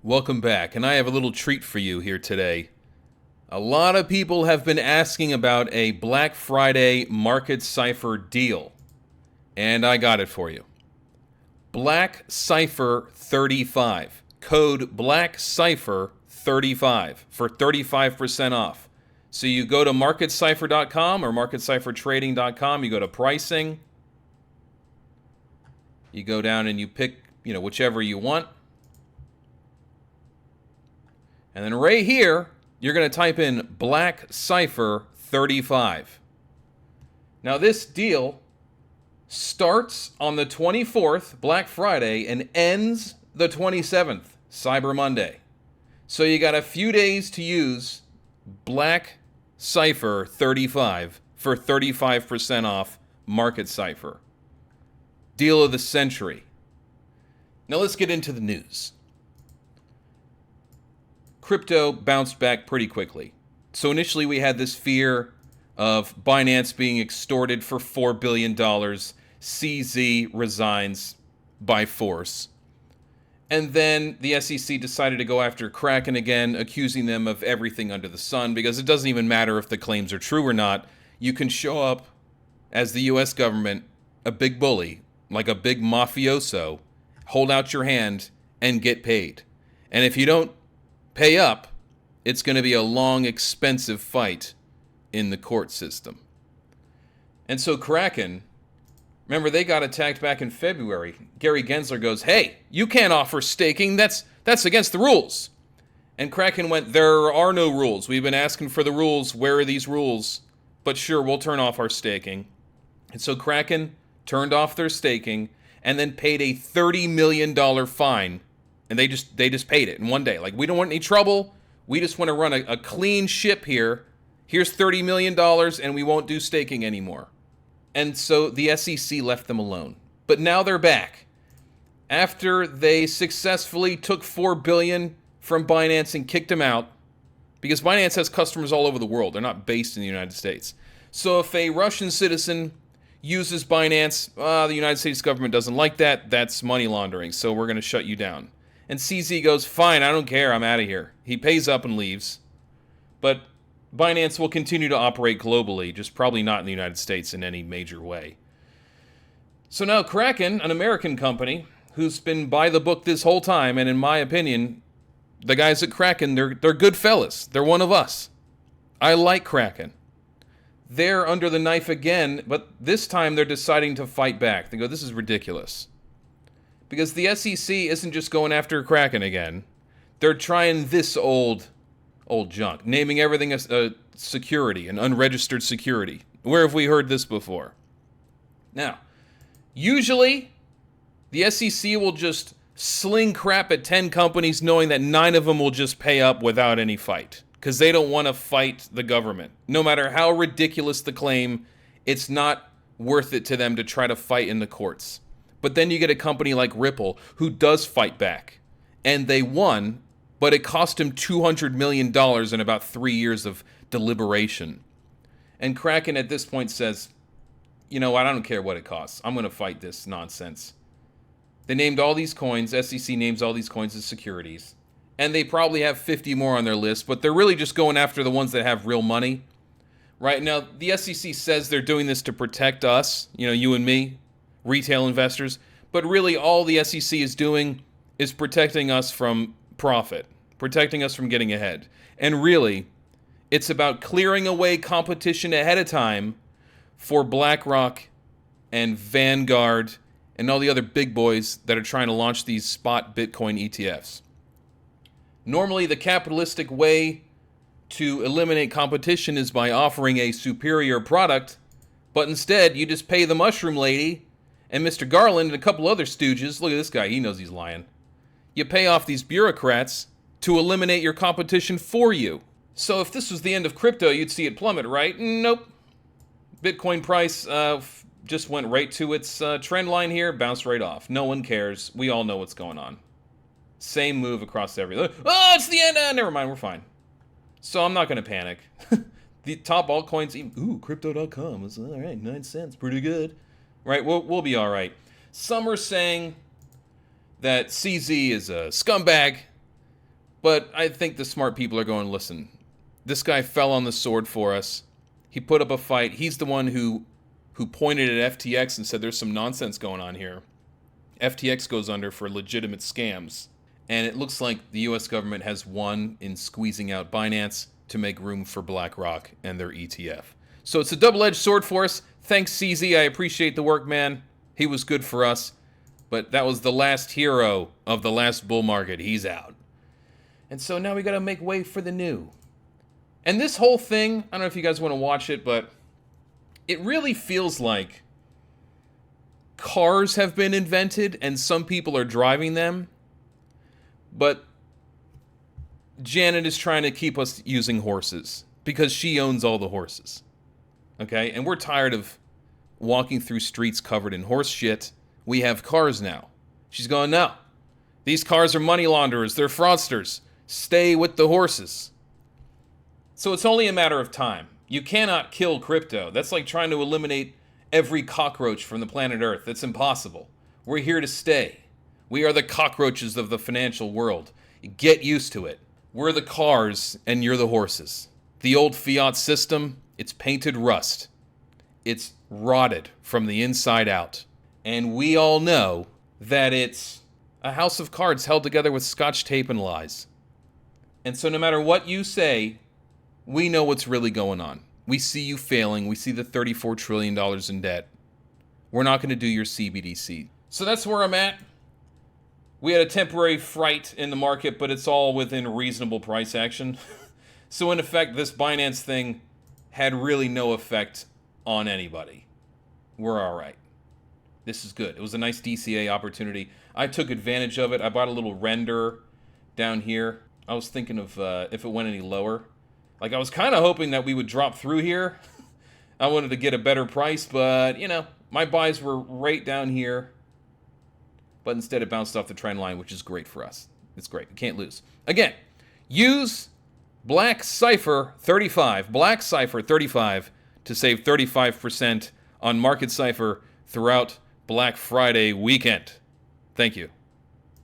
Welcome back, and I have a little treat for you here today. A lot of people have been asking about a Black Friday market cipher deal, and I got it for you. Black Cipher 35. Code Black Cipher 35 for 35% off. So you go to marketcipher.com or marketciphertrading.com, you go to pricing, you go down and you pick, whichever you want. And then right here, you're going to type in Black Cipher 35. Now this deal starts on the 24th, Black Friday, and ends the 27th, Cyber Monday. So you got a few days to use Black Cipher 35 for 35% off Market Cipher. Deal of the century. Now let's get into the news. Crypto bounced back pretty quickly. So initially we had this fear of Binance being extorted for $4 billion. CZ resigns by force. And then the SEC decided to go after Kraken again, accusing them of everything under the sun, because it doesn't even matter if the claims are true or not. You can show up as the US government, a big bully, like a big mafioso, hold out your hand and get paid. And if you don't pay up, it's going to be a long, expensive fight in the court system. And so Kraken, remember they got attacked back in February. Gary Gensler goes, "Hey, you can't offer staking. That's against the rules." And Kraken went, "There are no rules. We've been asking for the rules. Where are these rules? But sure, we'll turn off our staking." And so Kraken turned off their staking and then paid a $30 million fine. And they just paid it in one day. Like, we don't want any trouble. We just want to run a clean ship here. Here's $30 million and we won't do staking anymore. And so the SEC left them alone. But now they're back. After they successfully took $4 billion from Binance and kicked them out, because Binance has customers all over the world. They're not based in the United States. So if a Russian citizen uses Binance, the United States government doesn't like that. That's money laundering. So we're going to shut you down. And CZ goes, "Fine, I don't care, I'm out of here." He pays up and leaves. But Binance will continue to operate globally, just probably not in the United States in any major way. So now Kraken, an American company, who's been by the book this whole time, and in my opinion, the guys at Kraken, they're good fellas. They're one of us. I like Kraken. They're under the knife again, but this time they're deciding to fight back. They go, "This is ridiculous." Because the SEC isn't just going after Kraken again. They're trying this old junk, naming everything a security, an unregistered security. Where have we heard this before? Now, usually the SEC will just sling crap at 10 companies knowing that 9 of them will just pay up without any fight. Because they don't want to fight the government. No matter how ridiculous the claim, it's not worth it to them to try to fight in the courts. But then you get a company like Ripple who does fight back. And they won, but it cost him $200 million in about 3 years of deliberation. And Kraken at this point says, "You know what, I don't care what it costs. I'm going to fight this nonsense." They named all these coins. SEC names all these coins as securities. And they probably have 50 more on their list, but they're really just going after the ones that have real money. Right now, the SEC says they're doing this to protect us, you and me, retail investors. But really, all the SEC is doing is protecting us from profit, protecting us from getting ahead. And really, it's about clearing away competition ahead of time for BlackRock and Vanguard and all the other big boys that are trying to launch these spot Bitcoin ETFs. Normally, the capitalistic way to eliminate competition is by offering a superior product, but instead, you just pay the mushroom lady and Mr. Garland and a couple other stooges. Look at this guy, he knows he's lying. You pay off these bureaucrats to eliminate your competition for you. So if this was the end of crypto, you'd see it plummet, right? Nope. Bitcoin price just went right to its trend line here, bounced right off. No one cares. We all know what's going on. Same move across everything. Oh, it's the end. Never mind, we're fine. So I'm not going to panic. The top altcoins, crypto.com is all right, 9 cents, pretty good. Right, we'll be all right. Some are saying that CZ is a scumbag But I think the smart people are going, listen, this guy fell on the sword for us. He put up a fight. He's the one who pointed at FTX and said there's some nonsense going on here. FTX goes under for legitimate scams. And it looks like the US government has won in squeezing out Binance to make room for BlackRock and their ETF. So it's a double-edged sword for us. Thanks, CZ. I appreciate the work, man. He was good for us. But that was the last hero of the last bull market. He's out. And so now we got to make way for the new. And this whole thing, I don't know if you guys want to watch it, but it really feels like cars have been invented and some people are driving them. But Janet is trying to keep us using horses because she owns all the horses. Okay? And we're tired of walking through streets covered in horse shit. We have cars now. She's going, no. These cars are money launderers. They're fraudsters. Stay with the horses. So it's only a matter of time. You cannot kill crypto. That's like trying to eliminate every cockroach from the planet Earth. It's impossible. We're here to stay. We are the cockroaches of the financial world. Get used to it. We're the cars and you're the horses. The old fiat system, it's painted rust. It's rotted from the inside out. And we all know that it's a house of cards held together with scotch tape and lies. And so no matter what you say, we know what's really going on. We see you failing. We see the $34 trillion in debt. We're not going to do your CBDC. So that's where I'm at. We had a temporary fright in the market, but it's all within reasonable price action. So in effect, this Binance thing had really no effect on anybody. We're all right. This is good. It was a nice DCA opportunity. I took advantage of it. I bought a little render down here. I was thinking of if it went any lower. Like, I was kind of hoping that we would drop through here. I wanted to get a better price, but, you know, my buys were right down here. But instead it bounced off the trend line, which is great for us. It's great. You can't lose. Again, use Black Cipher 35, Black Cipher 35 to save 35% on Market Cipher throughout Black Friday weekend. Thank you.